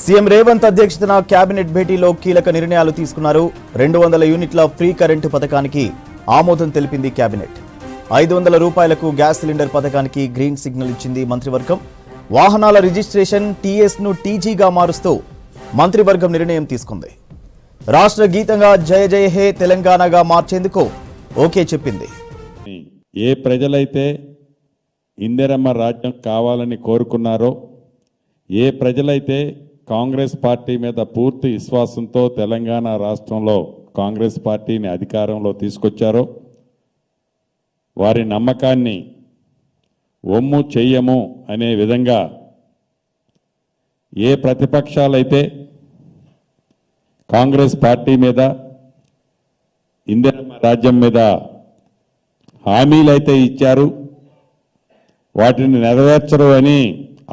CM Revanth అధ్యక్షతన cabinet భేటీలో కీలక నిర్ణయాలు తీసుకున్నారు. 200 యూనిట్ల ఫ్రీ కరెంటు పథకానికి ఆమోదం తెలిపింది కేబినెట్. 500 రూపాయలకు గ్యాస్ సిలిండర్ పథకానికి గ్రీన్ సిగ్నల్ ఇచ్చింది మంత్రివర్గం. వాహనాల రిజిస్ట్రేషన్ టీఎస్ను టీజీగా మారుస్తూ మంత్రివర్గం నిర్ణయం తీసుకుంది. రాష్ట్ర గీతంగా జయ జయ హే తెలంగాణగా మార్చేందుకు ఓకే చెప్పింది. ఏ ప్రజలైతే ఇందిరమ్మ రాజ్యం కావాలని కోరుకున్నారో, ఏ ప్రజలైతే కాంగ్రెస్ పార్టీ మీద పూర్తి విశ్వాసంతో తెలంగాణ రాష్ట్రంలో కాంగ్రెస్ పార్టీని అధికారంలో తీసుకొచ్చారో, వారి నమ్మకాన్ని ఒమ్ము చెయ్యము అనే విధంగా ఏ ప్రతిపక్షాలైతే కాంగ్రెస్ పార్టీ మీద ఇందిరమ్మ రాజ్యం మీద హామీలైతే ఇచ్చారు, వాటిని నెరవేర్చరు అని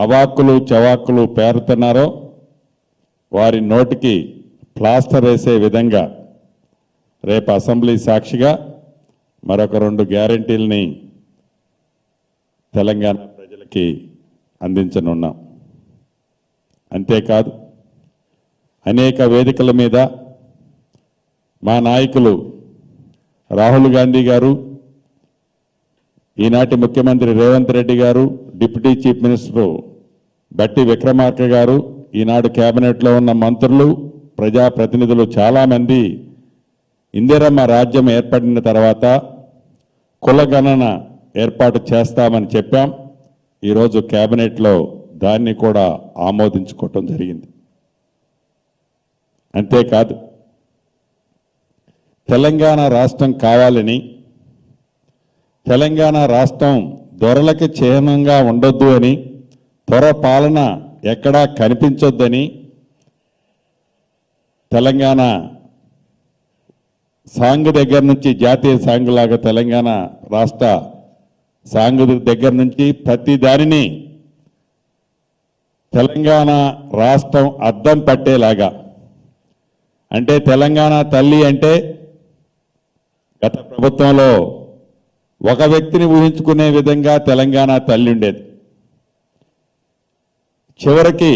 అవాక్కులు చవాక్కులు పేరుతున్నారో వారి నోటికి ప్లాస్టర్ వేసే విధంగా రేపు అసెంబ్లీ సాక్షిగా మరొక 2 గ్యారెంటీలని తెలంగాణ ప్రజలకి అందించనున్నాం. అంతేకాదు, అనేక వేదికల మీద మా నాయకులు రాహుల్ గాంధీ గారు, ఈనాటి ముఖ్యమంత్రి రేవంత్ రెడ్డి గారు, డిప్యూటీ చీఫ్ మినిస్టర్ బట్టి విక్రమార్క గారు, ఈనాడు కేబినెట్లో ఉన్న మంత్రులు, ప్రజాప్రతినిధులు చాలామంది ఇందిరమ్మ రాజ్యం ఏర్పడిన తర్వాత కులగణన ఏర్పాటు చేస్తామని చెప్పాం. ఈరోజు కేబినెట్లో దాన్ని కూడా ఆమోదించుకోవటం జరిగింది. అంతేకాదు, తెలంగాణ రాష్ట్రం కావాలని, తెలంగాణ రాష్ట్రం దొరలకి చిహ్నంగా ఉండొద్దు అని, త్వర పాలన ఎక్కడా కనిపించొద్దని తెలంగాణ సాంగ్ దగ్గర నుంచి జాతీయ సాంగ్ లాగా తెలంగాణ రాష్ట్ర సాంగ్ దగ్గర నుంచి ప్రతి దానిని తెలంగాణ రాష్ట్రం అద్దం పట్టేలాగా, అంటే తెలంగాణ తల్లి అంటే గత ప్రభుత్వంలో ఒక వ్యక్తిని ఊహించుకునే విధంగా తెలంగాణ తల్లి ఉండేది. చివరికి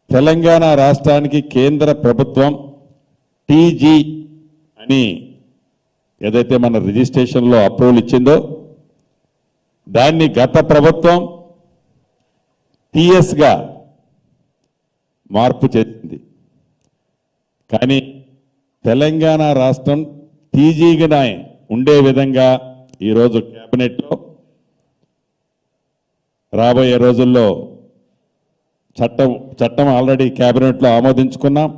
తెలంగాణ రాష్ట్రానికి కేంద్ర ప్రభుత్వం టీజీ అని ఏదైతే మన రిజిస్ట్రేషన్లో అప్రూవల్ ఇచ్చిందో దాన్ని గత ప్రభుత్వం టీఎస్గా మార్పు చేసింది. కానీ తెలంగాణ రాష్ట్రం టీజీగా ఉండే విధంగా ఈరోజు కేబినెట్లో రాబోయే రోజుల్లో చట్టం ఆల్రెడీ కేబినెట్లో ఆమోదించుకున్నాం.